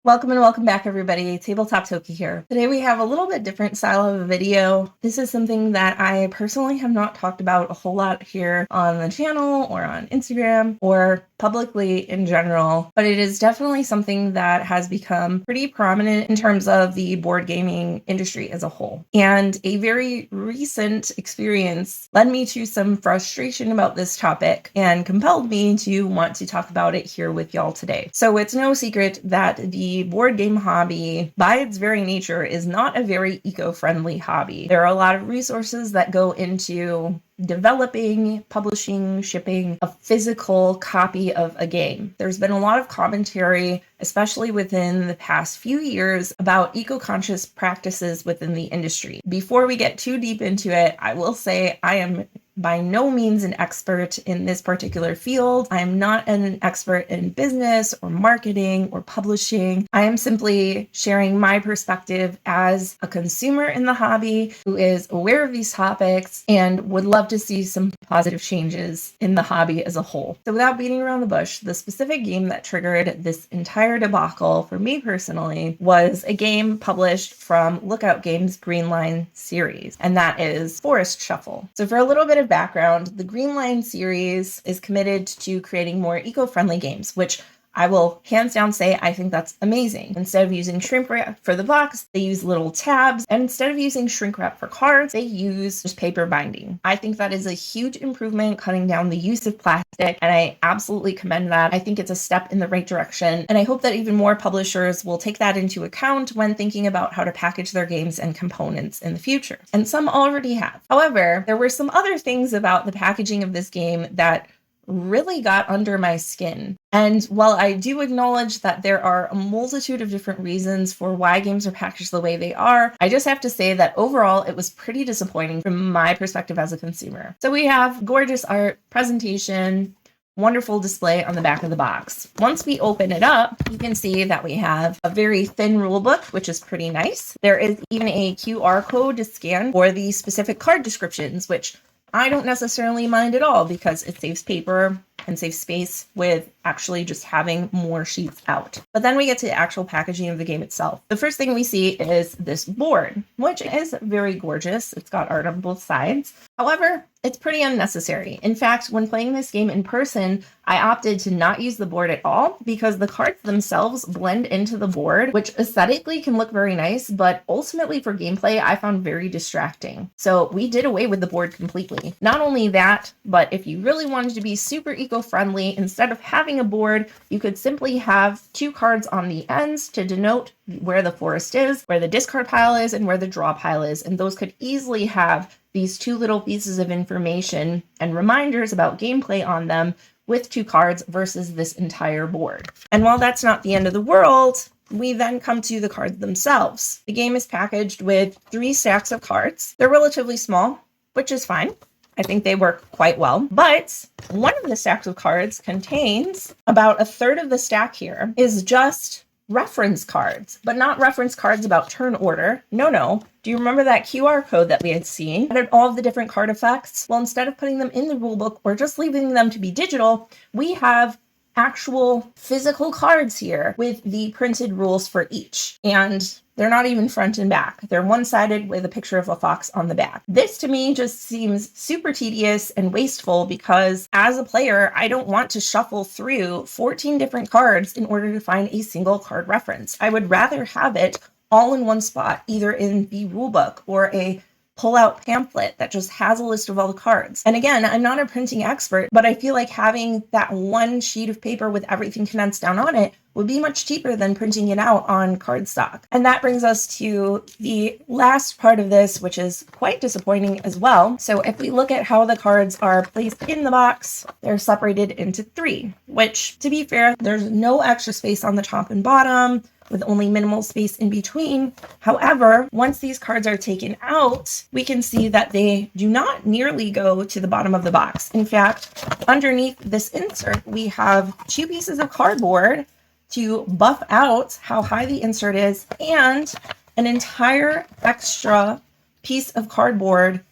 Welcome and welcome back, everybody. Tabletop Toki here. Today we have a little bit different style of a video. This is something that I personally have not talked about a whole lot here on the channel or on Instagram or publicly in general, but it is definitely something that has become pretty prominent in terms of the board gaming industry as a whole. And a very recent experience led me to some frustration about this topic and compelled me to want to talk about it here with y'all today. So it's no secret that the board game hobby, by its very nature, is not a very eco-friendly hobby. There are a lot of resources that go into developing, publishing, shipping a physical copy of a game. There's been a lot of commentary, especially within the past few years, about eco-conscious practices within the industry. Before we get too deep into it, I will say I am by no means an expert in this particular field. I am not an expert in business or marketing or publishing. I am simply sharing my perspective as a consumer in the hobby who is aware of these topics and would love to see some positive changes in the hobby as a whole. So without beating around the bush, the specific game that triggered this entire debacle for me personally was a game published from Lookout Games' Green Line series, and that is Forest Shuffle. So for a little bit of background, the Green Line series is committed to creating more eco-friendly games, which I will hands down say I think that's amazing. Instead of using shrink wrap for the box, they use little tabs, and instead of using shrink wrap for cards, they use just paper binding. I think that is a huge improvement, cutting down the use of plastic, and I absolutely commend that. I think it's a step in the right direction, and I hope that even more publishers will take that into account when thinking about how to package their games and components in the future. And some already have. However, there were some other things about the packaging of this game that really got under my skin. And while I do acknowledge that there are a multitude of different reasons for why games are packaged the way they are, I just have to say that overall it was pretty disappointing from my perspective as a consumer. So we have gorgeous art, presentation, wonderful display on the back of the box. Once we open it up, you can see that we have a very thin rule book, which is pretty nice. There is even a QR code to scan for the specific card descriptions, which I don't necessarily mind at all because it saves paper and saves space with actually just having more sheets out. But then we get to the actual packaging of the game itself. The first thing we see is this board, which is very gorgeous. It's got art on both sides. However, it's pretty unnecessary. In fact, when playing this game in person, I opted to not use the board at all because the cards themselves blend into the board, which aesthetically can look very nice, but ultimately for gameplay, I found very distracting. So we did away with the board completely. Not only that, but if you really wanted to be super eco-friendly, instead of having a board, you could simply have two cards on the ends to denote where the forest is, where the discard pile is, and where the draw pile is. And those could easily have these two little pieces of information and reminders about gameplay on them with two cards versus this entire board. And while that's not the end of the world, we then come to the cards themselves. The game is packaged with 3 stacks of cards. They're relatively small, which is fine. I think they work quite well, but one of the stacks of cards contains about a third of the stack here is just reference cards, but not reference cards about turn order. No. Do you remember that QR code that we had seen? Added all of the different card effects? Well, instead of putting them in the rulebook or just leaving them to be digital, we have actual physical cards here with the printed rules for each. And they're not even front and back. They're one-sided with a picture of a fox on the back. This to me just seems super tedious and wasteful because as a player, I don't want to shuffle through 14 different cards in order to find a single card reference. I would rather have it all in one spot, either in the rulebook or a pull-out pamphlet that just has a list of all the cards. And again, I'm not a printing expert, but I feel like having that one sheet of paper with everything condensed down on it would be much cheaper than printing it out on cardstock. And that brings us to the last part of this, which is quite disappointing as well. So if we look at how the cards are placed in the box, they're separated into 3, which, to be fair, there's no extra space on the top and bottom, with only minimal space in between. However, once these cards are taken out, we can see that they do not nearly go to the bottom of the box. In fact, underneath this insert, we have 2 pieces of cardboard to buff out how high the insert is and an entire extra piece of cardboard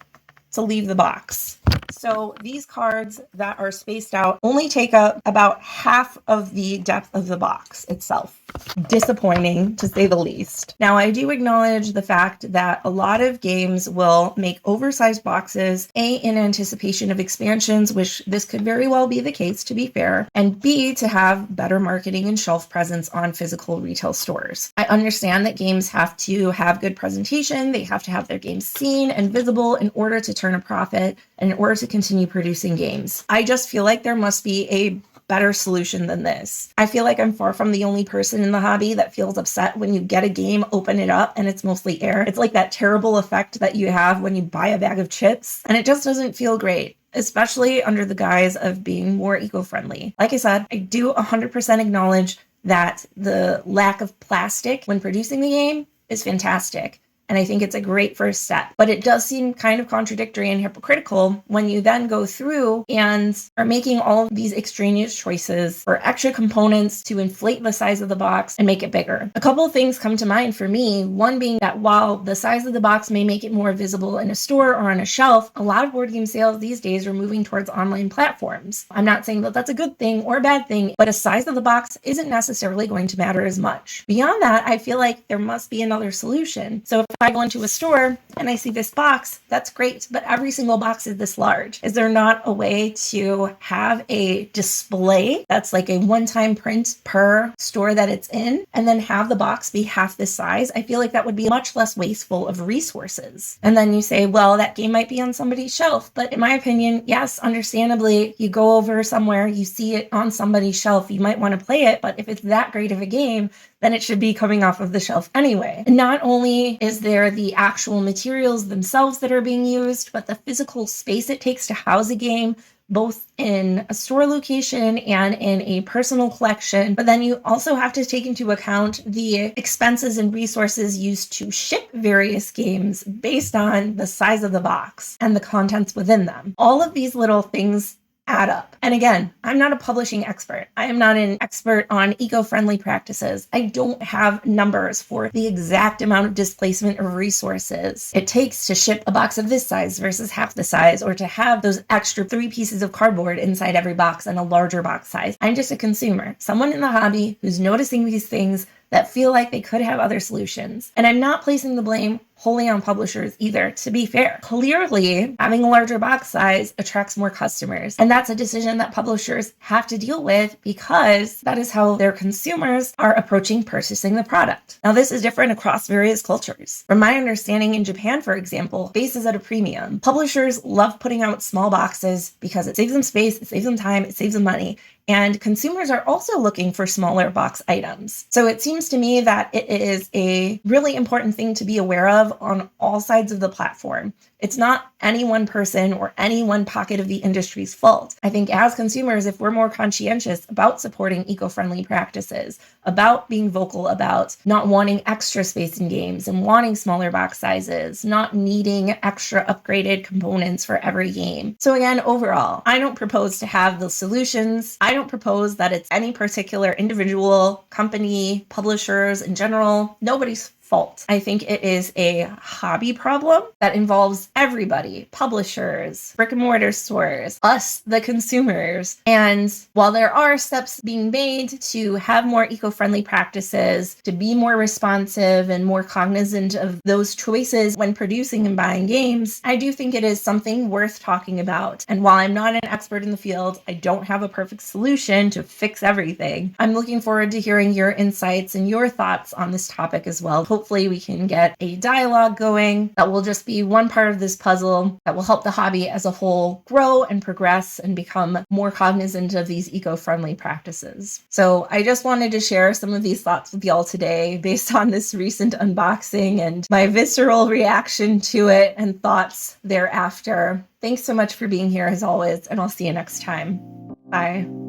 to leave the box. So these cards that are spaced out only take up about half of the depth of the box itself. Disappointing, to say the least. Now, I do acknowledge the fact that a lot of games will make oversized boxes, A, in anticipation of expansions, which this could very well be the case, to be fair, and B, to have better marketing and shelf presence on physical retail stores. I understand that games have to have good presentation, they have to have their games seen and visible in order to turn a profit and in order to continue producing games. I just feel like there must be a better solution than this. I feel like I'm far from the only person in the hobby that feels upset when you get a game, open it up, and it's mostly air. It's like that terrible effect that you have when you buy a bag of chips, and it just doesn't feel great, especially under the guise of being more eco-friendly. Like I said, I do 100% acknowledge that the lack of plastic when producing the game is fantastic. And I think it's a great first step. But it does seem kind of contradictory and hypocritical when you then go through and are making all of these extraneous choices for extra components to inflate the size of the box and make it bigger. A couple of things come to mind for me. One being that while the size of the box may make it more visible in a store or on a shelf, a lot of board game sales these days are moving towards online platforms. I'm not saying that that's a good thing or a bad thing, but a size of the box isn't necessarily going to matter as much. Beyond that, I feel like there must be another solution. So if I go into a store and I see this box, that's great, but every single box is this large. Is there not a way to have a display that's like a one-time print per store that it's in, and then have the box be half the size? I feel like that would be much less wasteful of resources. And then you say, well, that game might be on somebody's shelf, but in my opinion, yes, understandably, you go over somewhere, you see it on somebody's shelf, you might want to play it, but if it's that great of a game, then it should be coming off of the shelf anyway. And not only is there the actual materials themselves that are being used, but the physical space it takes to house a game, both in a store location and in a personal collection. But then you also have to take into account the expenses and resources used to ship various games based on the size of the box and the contents within them. All of these little things add up. And again, I'm not a publishing expert. I am not an expert on eco-friendly practices. I don't have numbers for the exact amount of displacement of resources it takes to ship a box of this size versus half the size, or to have those extra 3 pieces of cardboard inside every box and a larger box size. I'm just a consumer, someone in the hobby who's noticing these things that feel like they could have other solutions. And I'm not placing the blame wholly on publishers either, to be fair. Clearly, having a larger box size attracts more customers. And that's a decision that publishers have to deal with because that is how their consumers are approaching purchasing the product. Now, this is different across various cultures. From my understanding, in Japan, for example, space is at a premium. Publishers love putting out small boxes because it saves them space, it saves them time, it saves them money. And consumers are also looking for smaller box items. So it seems to me that it is a really important thing to be aware of on all sides of the platform. It's not any one person or any one pocket of the industry's fault. I think as consumers, if we're more conscientious about supporting eco-friendly practices, about being vocal about not wanting extra space in games and wanting smaller box sizes, not needing extra upgraded components for every game. So again, overall, I don't propose to have the solutions. I don't propose that it's any particular individual, company, publishers in general. Nobody's fault. I think it is a hobby problem that involves everybody, publishers, brick and mortar stores, us, the consumers. And while there are steps being made to have more eco-friendly practices, to be more responsive and more cognizant of those choices when producing and buying games, I do think it is something worth talking about. And while I'm not an expert in the field, I don't have a perfect solution to fix everything. I'm looking forward to hearing your insights and your thoughts on this topic as well. Hopefully we can get a dialogue going that will just be one part of this puzzle that will help the hobby as a whole grow and progress and become more cognizant of these eco-friendly practices. So I just wanted to share some of these thoughts with y'all today based on this recent unboxing and my visceral reaction to it and thoughts thereafter. Thanks so much for being here as always, and I'll see you next time. Bye.